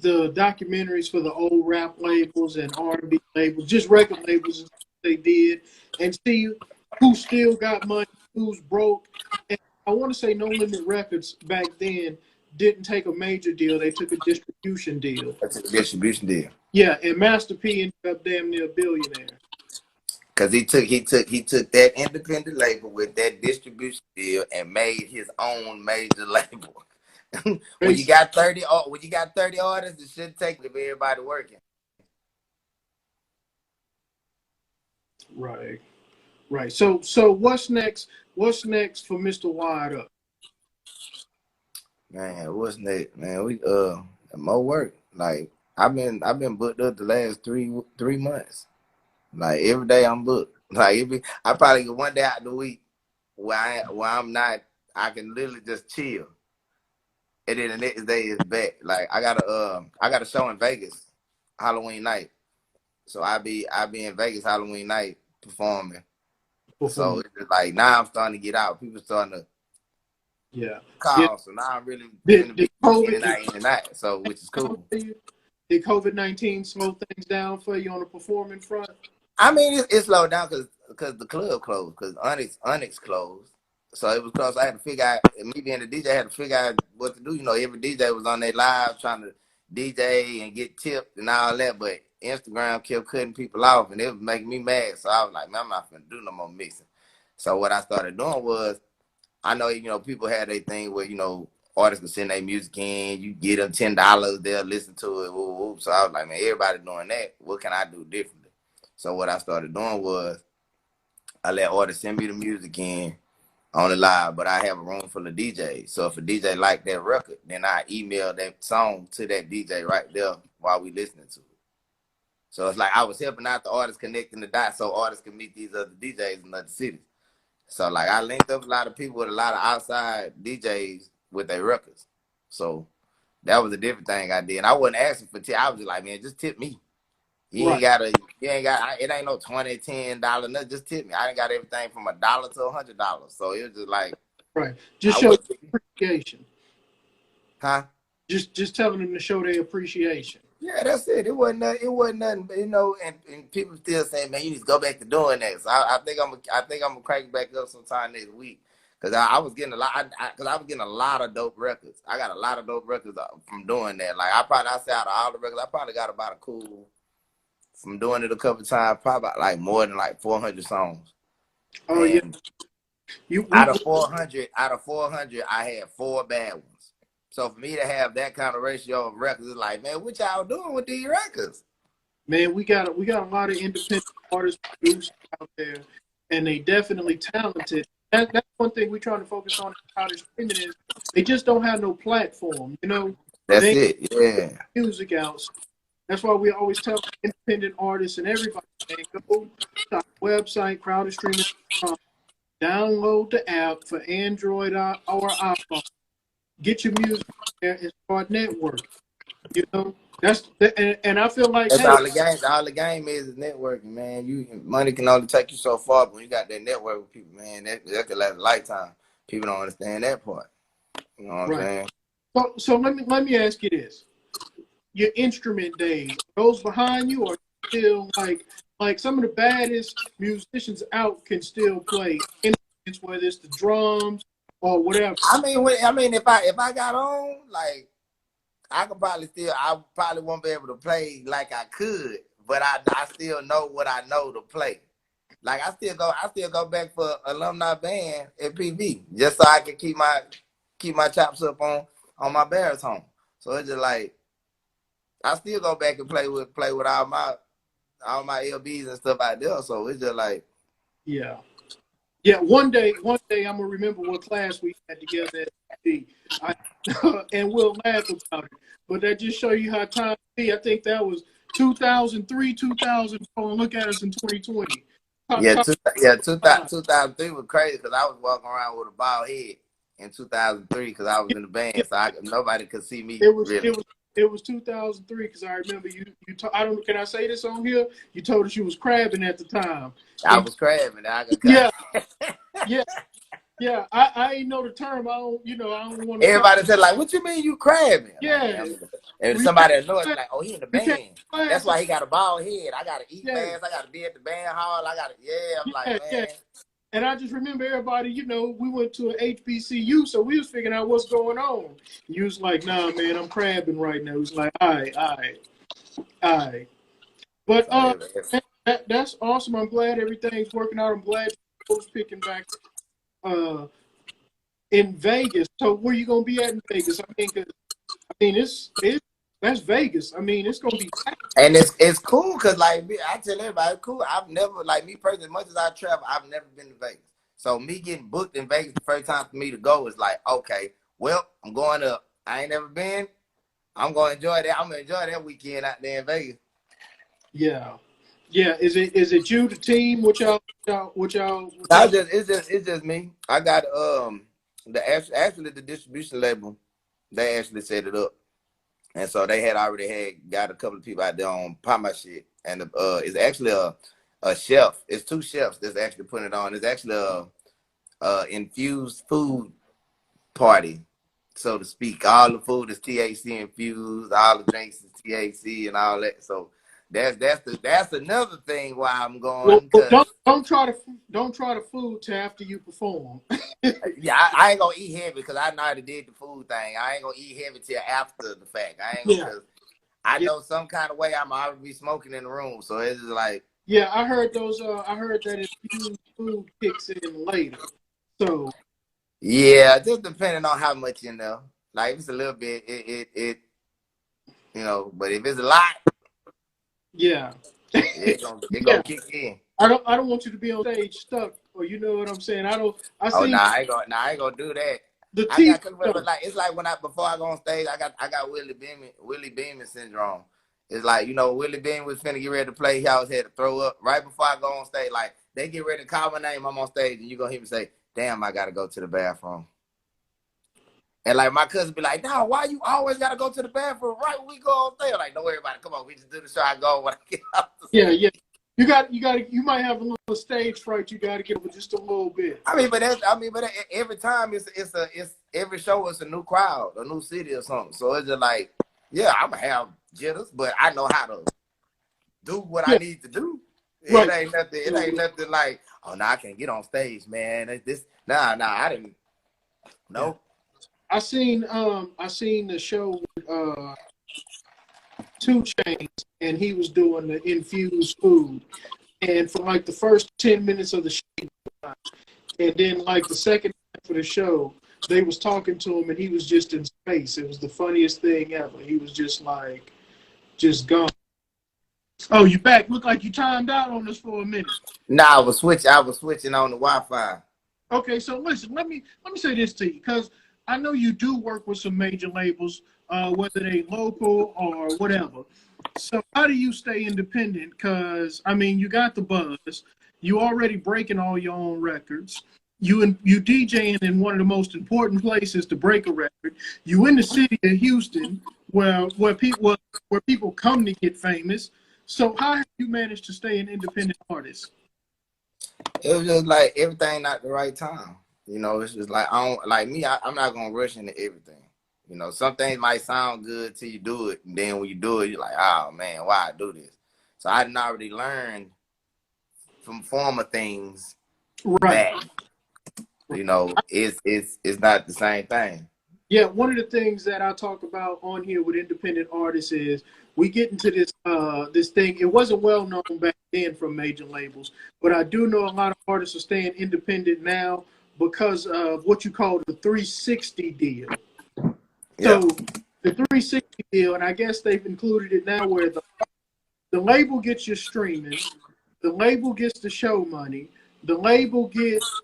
documentaries for the old rap labels and R&B labels, just record labels they did, and see who still got money, who's broke. And I want to say No Limit Records back then didn't take a major deal; they took a distribution deal. That's a distribution deal. Yeah, and Master P ended up damn near a billionaire. Cause he took that independent label with that distribution deal and made his own major label. when you got 30 artists, it shouldn't take if everybody working. Right. So what's next? What's next for Mr. Wired Up? Man, what's next? Man, we more work. Like I've been booked up the last three months. Like every day I'm booked. Like I probably get one day out the week where I'm not. I can literally just chill, and then the next day is back. Like I got a show in Vegas, Halloween night. So I be in Vegas Halloween night performing. So it's just like now I'm starting to get out. People starting to call. So now I'm really in and out. So which is cool. Did COVID-19 slow things down for you on the performing front? I mean, it slowed down because the club closed, because Onyx closed. So it was close. I had to figure out, me being the DJ, I had to figure out what to do. Every DJ was on their live trying to DJ and get tipped and all that, but Instagram kept cutting people off, and it was making me mad. So I was like, man, I'm not going to do no more mixing. So what I started doing was, I know, people had their thing where, artists can send their music in, you get them $10, they'll listen to it. Woo, woo. So I was like, man, everybody doing that. What can I do differently? So what I started doing was I let artists send me the music in on the live, but I have a room full of DJs. So if a DJ like that record, then I email that song to that DJ right there while we listening to it. So it's like I was helping out the artists, connecting the dots so artists can meet these other DJs in other cities. So like I linked up a lot of people with a lot of outside DJs with their records. So that was a different thing I did. And I wasn't asking for tip. I was just like, man, just tip me. It ain't no $20, $10, nothing. Just tip me. I ain't got everything from $1 to $100. So it was just like, right. Just show appreciation. Huh? Just telling them to show their appreciation. Yeah, that's it. It wasn't nothing, you know. And people still saying, man, you need to go back to doing that. So I think I'm gonna crank it back up sometime next week. Cause I was getting a lot, cause I was getting a lot of dope records. I got a lot of dope records from doing that. Like I say out of all the records, I probably got about a cool, from doing it a couple times, probably like more than like 400 songs. Oh and yeah. Out of 400, I had 4 bad ones. So for me to have that kind of ratio of records, it's like, man, what y'all doing with these records? Man, we got a lot of independent artists producers out there, and they definitely talented. That's one thing we're trying to focus on how they're streaming is they just don't have no platform, you know. That's it, yeah. Music out. So that's why we always tell independent artists and everybody, man, go to our website, CrowderStreaming.com, download the app for Android or iPhone. Get your music there and start networking. You know, and I feel like that's all the game. All the game is networking, man. Money can only take you so far, but when you got that network with people, man, that could last a lifetime. People don't understand that part. You know what I'm saying? So let me ask you this: your instrument days, those behind you, are still like some of the baddest musicians out can still play instruments, whether it's the drums or whatever. I mean, if I got on, like, I probably won't be able to play like I could, but I still know what I know to play. Like I still go back for alumni band at PV just so I can keep my chops up on my baritone. So it's just like I still go back and play with all my LBs and stuff out there. So it's just like one day I'm gonna remember what class we had together at PV. And we'll laugh about it. But that just show you how time be. I think that was 2003, 2004. Look at us in 2020. 2003 was crazy because I was walking around with a bald head in 2003 because I was in the band, so nobody could see me. It was 2003 because I remember you. Can I say this on here? You told us you was crabbing at the time. I was crabbing. Yeah. I ain't know the term. I don't want to. Everybody said like, "What you mean you crabbing?" Yeah. And somebody knows like, "Oh, he in the band. That's why he got a bald head. I gotta eat fast. I gotta be at the band hall. I'm like, man." Yeah. And I just remember everybody, we went to an HBCU, so we was figuring out what's going on. You was like, "Nah, man, I'm crabbing right now." It was like, all right. But that's awesome. I'm glad everything's working out. I'm glad you're picking back in Vegas. So where you gonna be at in Vegas? That's Vegas. I mean, it's gonna be packed. And it's cool because like I tell everybody, it's cool. I've never, like me personally, as much as I travel, I've never been to Vegas. So me getting booked in Vegas the first time for me to go is like, okay, well, I'm going up. I ain't never been. I'm gonna enjoy that. I'm gonna enjoy that weekend out there in Vegas. Yeah. Is it you, the team? What y'all? It's just me. I got actually the distribution label. They actually set it up, and so they already got a couple of people out there on pop my shit, and it's actually a chef. It's 2 chefs that's actually putting it on. It's actually a infused food party, so to speak. All the food is THC infused. All the drinks is THC and all that. So. That's another thing why I'm going. Well, don't try the food till after you perform. Yeah, I ain't gonna eat heavy because I know how to did the food thing. I ain't gonna eat heavy till after the fact. I know some kind of way I'm already be smoking in the room, so it's just like. Yeah, I heard those. I heard that infused food kicks in later. So. Yeah, just depending on how much Like if it's a little bit, it but if it's a lot. Yeah. It gonna kick in. I don't want you to be on stage stuck, or you know what I'm saying. I ain't gonna do that. It's like before I go on stage, I got Willie Beeman syndrome. It's like, Willie Beeman was finna get ready to play. He always had to throw up right before I go on stage. Like they get ready to call my name, I'm on stage, and you gonna hear me say, "Damn, I gotta go to the bathroom." And like my cousin be like, "No, why you always gotta go to the bathroom right when we go on stage?" Like, don't worry about it. Come on, we just do the show. I go when I get out. You might have a little stage fright. You got to get over just a little bit. But every time it's every show is a new crowd, a new city or something. So it's just like, yeah, I'm gonna have jitters, but I know how to do what I need to do. Right. It ain't nothing like, oh, now I can't get on stage, man. I didn't. Nope. I seen the show with 2 Chainz, and he was doing the infused food, and for like the first 10 minutes of the show, and then like the second half of the show, they was talking to him, and he was just in space. It was the funniest thing ever. He was just like, just gone. Oh, you back? Look like you timed out on us for a minute. Nah, I was switching on the Wi-Fi. Okay, so listen, let me say this to you, because I know you do work with some major labels, whether they local or whatever. So how do you stay independent? Because I mean, you got the buzz, you already breaking all your own records. You DJing in one of the most important places to break a record. You in the city of Houston, where people come to get famous. So how have you managed to stay an independent artist? It was just like everything at the right time. You know, it's just like I'm not gonna rush into everything. You know, some things might sound good till you do it, and then when you do it, you're like, oh man, why I do this? So I didn't already learn from former things Right. that, you know, it's not the same thing. Yeah, one of the things that I talk about on here with independent artists is we get into this thing. It wasn't well known back then from major labels, but I do know a lot of artists are staying independent now because of what you call the 360 deal. Yeah. So the 360 deal, and I guess they've included it now where the label gets your streaming, the label gets the show money, the label gets,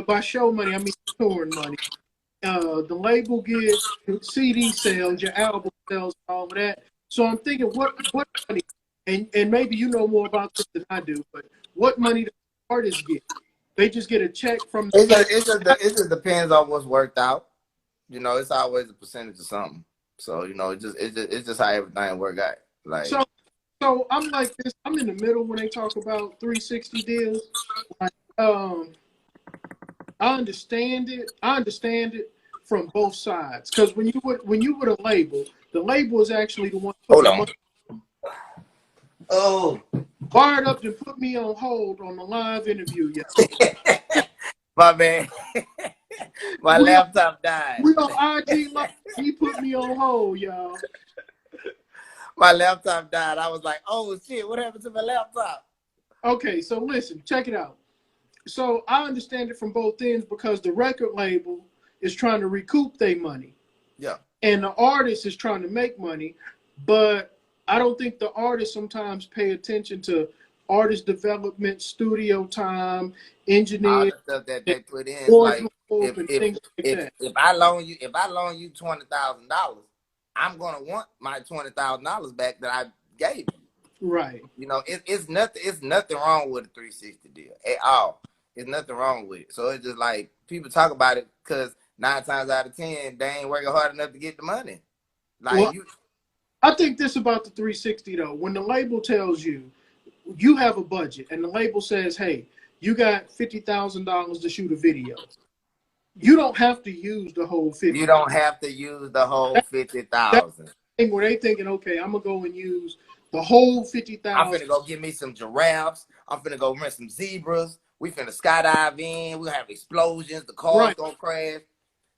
by show money, I mean touring money. The label gets CD sales, your album sales, all of that. So I'm thinking, what money, and maybe you know more about this than I do, but what money do artists get? They just get a check from the It just depends on what's worked out. You know, it's always a percentage of something. So, you know, it's just how everything work out. Like, so I'm like this. I'm in the middle when they talk about 360 deals. Like, I understand it from both sides, because when you with a label, the label is actually the one. Hold on. Oh, Fired up and put me on hold on the live interview. Yeah. my man, my laptop died. We on IG Live. He put me on hold, y'all. My laptop died. I was like, oh shit, what happened to my laptop? Okay, so listen, check it out. So I understand it from both ends, because the record label is trying to recoup their money. Yeah. And the artist is trying to make money, but I don't think the artists sometimes pay attention to artist development, studio time, engineering, all the stuff that they put in. Like, if I loan you $20,000, I'm gonna want my $20,000 back that I gave you. Right. You know, it's nothing wrong with a 360 deal at all. There's nothing wrong with it. So it's just like people talk about it because 9 times out of 10 they ain't working hard enough to get the money. Like, well, I think this about the 360 though. When the label tells you you have a budget and the label says, hey, you got $50,000 to shoot a video, you don't have to use the whole 50. You don't have to use the whole 50,000. Where they thinking, okay, I'm gonna go and use the whole 50,000. I'm finna go get me some giraffes. I'm finna go rent some zebras. We finna skydive in. We'll have explosions. The cars gonna crash.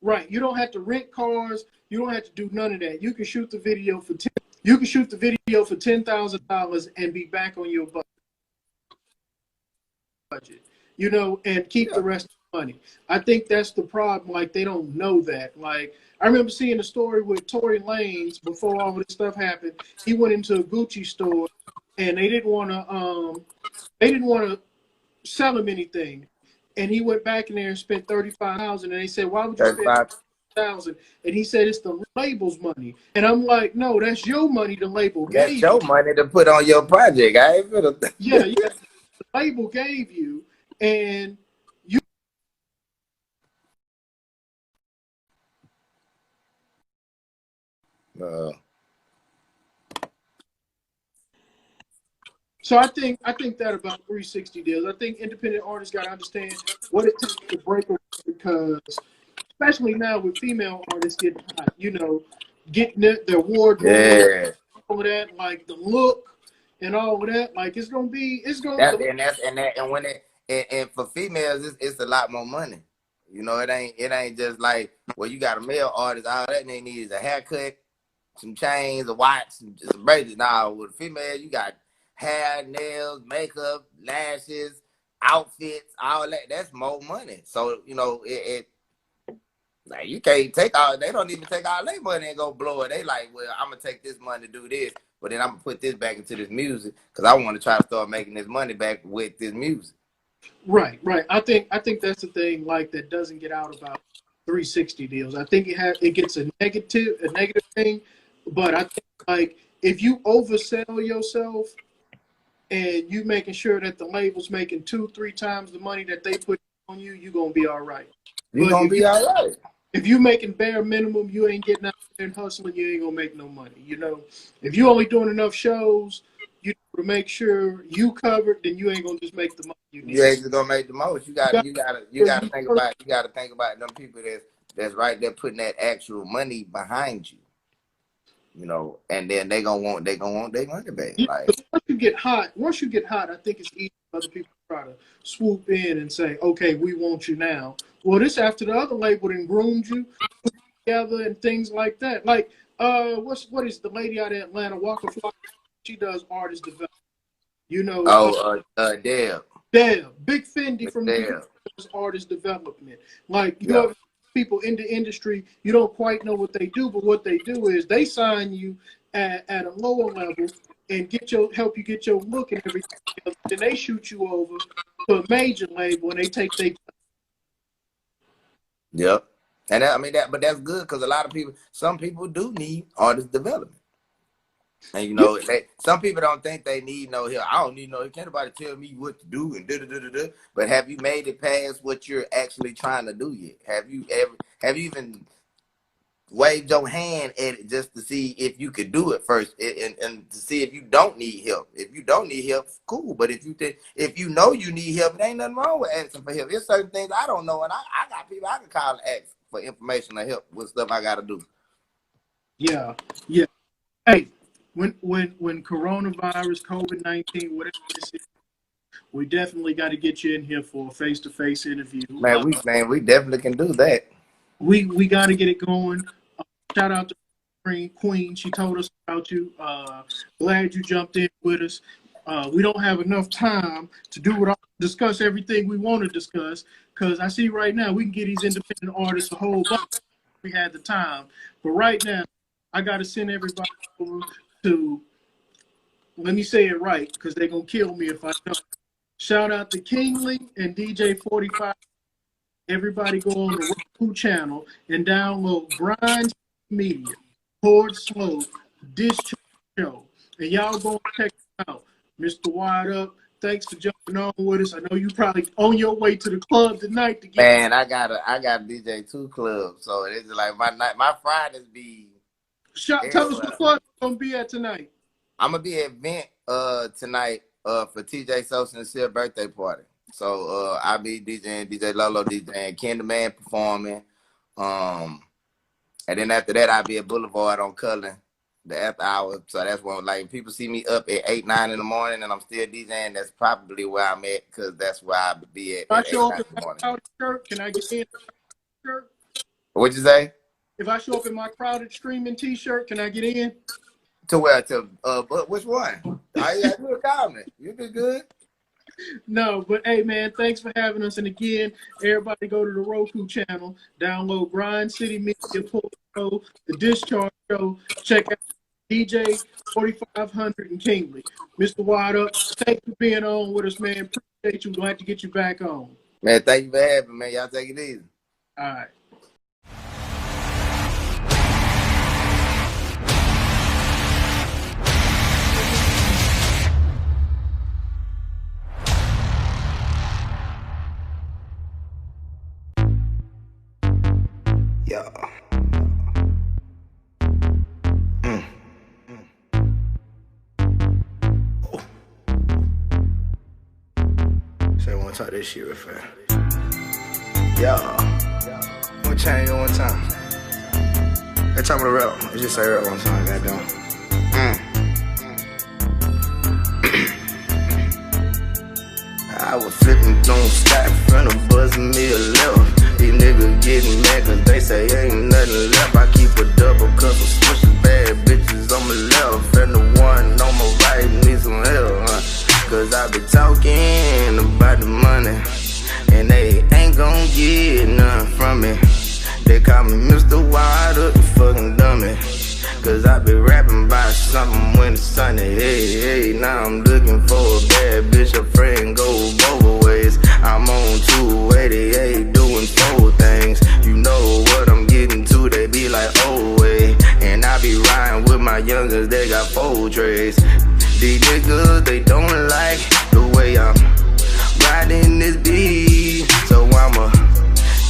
Right. You don't have to rent cars. You don't have to do none of that. You can shoot the video for $10,000 and be back on your budget. You know, and keep the rest of the money. I think that's the problem. Like, they don't know that. Like, I remember seeing a story with Tory Lanez before all of this stuff happened. He went into a Gucci store and they didn't want to sell him anything. And he went back in there and spent $35,000. And they said, why would you spend $35,000? And he said, it's the label's money. And I'm like, no, that's your money the label gave you. That's your money to put on your project. I ain't finna... Yeah. The label gave you, and you... So I think that about 360 deals. I think independent artists got to understand what it takes to break away, because especially now with female artists getting hot, you know, getting their wardrobe, Yeah. all of that, like the look and all of that. Like it's gonna That and when and for females, it's a lot more money. You know, it ain't just like, well, you got a male artist, all that they need is a haircut, some chains, a watch, some bracelets. Now with a female, you got hair, nails, makeup, lashes, outfits, all that. That's more money. So you know, like you can't take all. They don't even take all their money and go blow it. They like, well, I'm gonna take this money to do this, but then I'm gonna put this back into this music because I want to try to start making this money back with this music. Right. I think that's the thing, like, that doesn't get out about 360 deals. I think it gets a negative thing, but I think, like, if you oversell yourself and you making sure that the label's making 2-3 times the money that they put on you, you're gonna be all right. You're gonna be all right. If you making bare minimum, you ain't getting out there and hustling, you ain't gonna make no money. You know, if you only doing enough shows, you to make sure you covered, then you ain't gonna just make the money you need. You ain't just gonna make the most. You gotta think about them people that's right there putting that actual money behind you. You know, and then they gonna want their money back. Yeah, like once you get hot, I think it's easy for other people to try to swoop in and say, okay, we want you now. Well, this after the other label then groomed you, put you together and things like that. Like, what is the lady out of Atlanta, Walker Fly? She does artist development. You know. Deb. Big Fendi from the artist development. Like, you have people in the industry, you don't quite know what they do, but what they do is they sign you at a lower level and help you get your look and everything. Then they shoot you over to a major label and they take their. Yep. And but that's good because some people do need artist development. And you know, some people don't think they need no help. I don't need no help. Can't nobody tell me what to do and da. But have you made it past what you're actually trying to do yet? Have you even waved your hand at it just to see if you could do it first, and to see if you don't need help? If you don't need help, cool. But if you know you need help, there ain't nothing wrong with asking for help. There's certain things I don't know, and I got people I can call and ask for information or help with stuff I got to do. Yeah. Hey. When coronavirus, COVID-19, whatever this is, we definitely got to get you in here for a face-to-face interview. Man, we definitely can do that. We got to get it going. Shout out to Queen. She told us about you. Glad you jumped in with us. We don't have enough time to discuss everything we want to discuss, because I see right now we can get these independent artists a whole bunch if we had the time. But right now, I got to send everybody over to, let me say it right, because they're going to kill me if I don't. Shout out to Kingly and DJ 45. Everybody go on the Roku channel and download Grind Media, Poured Slow, Dish Show. And y'all go and check it out. Mr. Wide Up, thanks for jumping on with us. I know you probably on your way to the club tonight to get. Man, I got DJ 2 club, so it's like my Fridays be. Tell us what club you're gonna be at tonight. I'm gonna be at Vent tonight for TJ Sosa and Sil birthday party. So I'll be DJing, DJ Lolo DJing, Ken the Man performing. And then after that I'll be at Boulevard on Cullen, the after hour. So that's when, like, people see me up at 8, 9 in the morning and I'm still DJing. That's probably where I'm at, because that's where I'll be at. If I show up in my crowded shirt, can I get in? Shirt? What'd you say? If I show up in my crowded streaming T-shirt, can I get in? To where? But which one? I got you a comment. You be good. No, but hey, man, thanks for having us. And again, everybody go to the Roku channel, download Grind City Media, Show, The Discharge Show, check out DJ 4500 and Kingly. Mr. Wide Up, thanks for being on with us, man. Appreciate you. Glad to get you back on. Man, thank you for having me, man. Y'all take it easy. All right. So I wanna talk this shit real fast. Yeah. I'm gonna change it one time. That time of the rap. Let's just say rap one time, goddamn. I was flipping on stack front of buzzing me a left. These niggas getting mad cause they say ain't nothing left. I keep a double cup of switches, bad bitches on my left. And the one on my right needs some help, Cause I be talking about the money, and they ain't gon' get nothing from me. They call me Mr. Wild Up, you fucking dummy. Cause I be rapping about something when it's sunny. Hey, now I'm looking for a bad bitch, a friend go both ways. I'm on 288 doing 4 things. You know what I'm getting to, they be like, oh wait. And I be riding with my youngers, they got 4 trays. These niggas, they don't like the way I'm riding this beat. So I'ma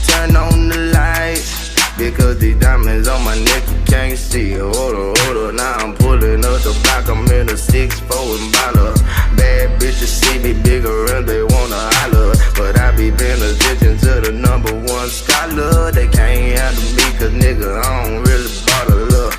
turn on the lights, because these diamonds on my neck you can't see. Hold on, now I'm pulling up the block, I'm in a 6'4" Impala. Bad bitches see me bigger and they wanna holler, but I be paying attention to the #1 scholar. They can't handle me cause nigga, I don't really bother love.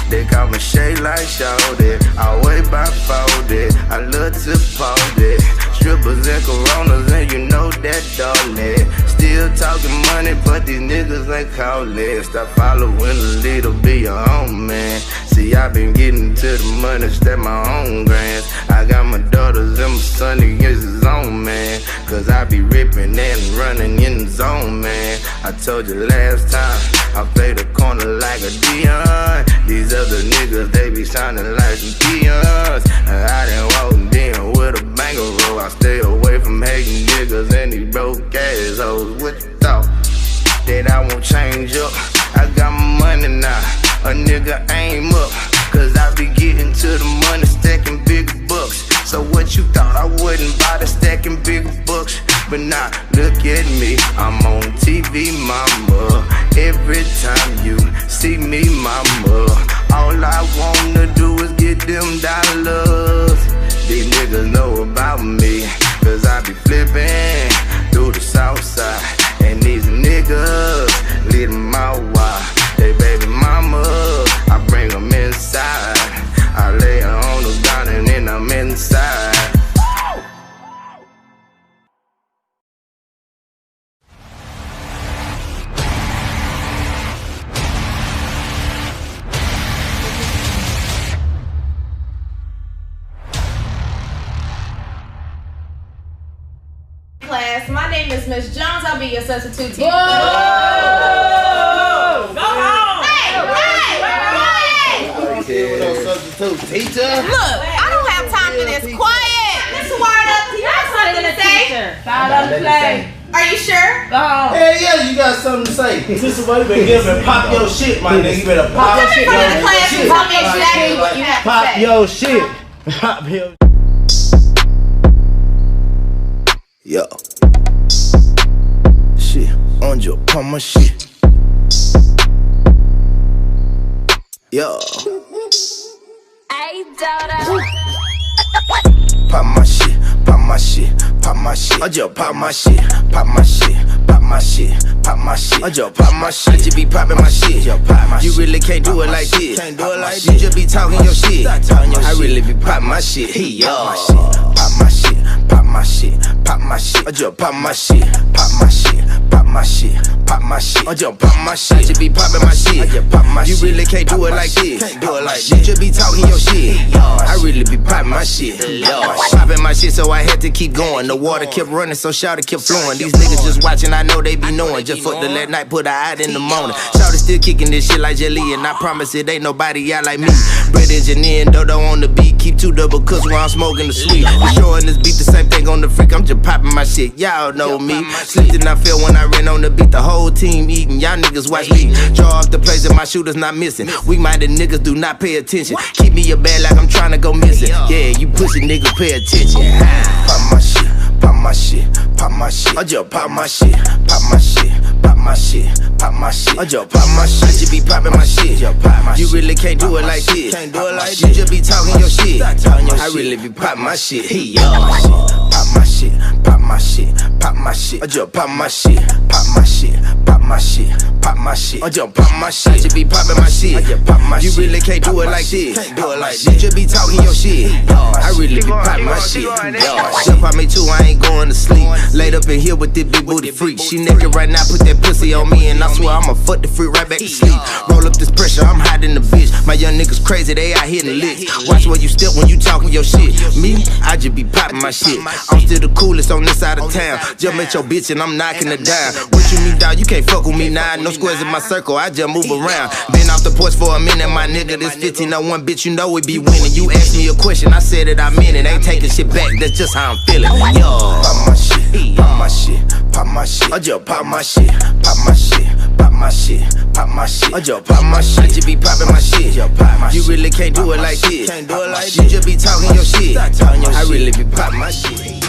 They call me shade like Shawty, I weigh by 40, I love to party. Strippers and Coronas and you know that darling. Still talking money but these niggas ain't calling. Stop following the leader, be your own man. See I been getting to the money, stack my own grands. I got my daughters and my son, he is his own man. Cause I be ripping and running in the zone, man. I told you last time, I play the corner like a Dion. These other niggas, they be sounding like some peons. And I done walked in with a bankroll. I stay away from hating niggas and these broke ass hoes. What you thought? That I won't change up? I got my money now, a nigga aim up. Cause I be getting to the money, stacking big bucks. So what you thought? I wouldn't bother stacking big bucks. But nah, look at me, I'm on TV, mama. Every time you see me, mama, all I wanna do is get them dollars. These niggas know about me, cause I be flipping through the south side. And these niggas lead them out wide. They baby mama, I bring them inside. I lay her on the ground and then I'm inside. Class, my name is Miss Jones. I'll be your substitute teacher. Whoa! Go home! Hey! Substitute teacher. Look, I don't have time for this. Quiet! Mr. Ward up, do you have something to say? Are you sure? Go home. Hey, yeah, you got something to say. Sister, what you been giving? Pop your shit, my nigga. You better pop your shit. Come in front of the class and tell me exactly what you have to say. Pop your shit. Pop your Yo. Shit, on your pop my shit. Yo. Hey, Dodo. Pop my shit, pop my shit, pop my shit. I just pop my shit, pop my shit, pop my shit, pop my shit. I just pop my shit. I just be popping my shit. You really can't do it like this. Can't do it like this. You just be talking your shit. I really be popping my shit. Yo. Pop my shit, pop my shit, pop my shit. I just pop my shit, pop my shit, pop my shit, pop my shit. I just pop my shit. I just be popping my shit. You really can't do it like this. Can't do it like this. You just be talking your shit. I really be popping my shit. Popping my shit, so I had to keep going. The water kept running, so shawty kept flowing. These niggas just watching, I know they be knowing. Just fucked the last night, put her out in the morning. Shawty still kicking this shit like jelly, and I promise it ain't nobody out like me. Bread engineer and Dodo on the beat. Keep 2 double cups while I'm smoking the sweet. Showing this beat the same thing on the freak. I'm just popping my shit, y'all know me. Slipped and I fell when I ran on the beat. The whole team eating, y'all niggas watch me. Draw off the place and my shooters not missing. Weak-minded niggas do not pay attention. Keep me a bad like I'm trying to go missing. Yeah, you pussy niggas pay attention. Pop my shit, pop my shit, pop my shit. I just pop my shit, pop my shit, pop my shit, pop my shit. I just pop my shit. I just be popping my shit. You really can't do it like this. Can't do it like this. You just be talking your shit. I really be popping my shit. Yo. pop my shit, pop my shit, pop my shit. I just pop my shit, pop my shit, pop my shit, pop my shit. I just pop my shit. I just be popping my shit. I just pop my shit. You really can't do it like this. Do it like this. You just be talking your shit. I really be popping my shit. She'll pop me too. I ain't going to sleep. Laid up in here with this big booty freak. She naked right now. Put that pussy on me, and I swear I'ma fuck the freak right back to sleep. Roll up this pressure. I'm hiding the bitch. My young niggas crazy. They out hitting licks. Watch where you step when you talking your shit. Me, I just be popping my shit. I'm still the coolest on this side of town. Just met your bitch and I'm knocking her down. What you mean, dog? You can't fuck with me now. No squares in my circle. I just move around. Been off the porch for a minute, my nigga. This 1501 bitch, you know we be winning. You asked me a question, I said it, I meant it. Ain't taking shit back. That's just how I'm feeling. Yo, pop my shit, pop my shit, pop my shit. I just pop my shit, pop my shit, pop my shit, pop my shit. I just pop my shit. I just be popping my shit. You really can't do it like this. Can't do it like this. You just be talking your shit. I really be popping my shit.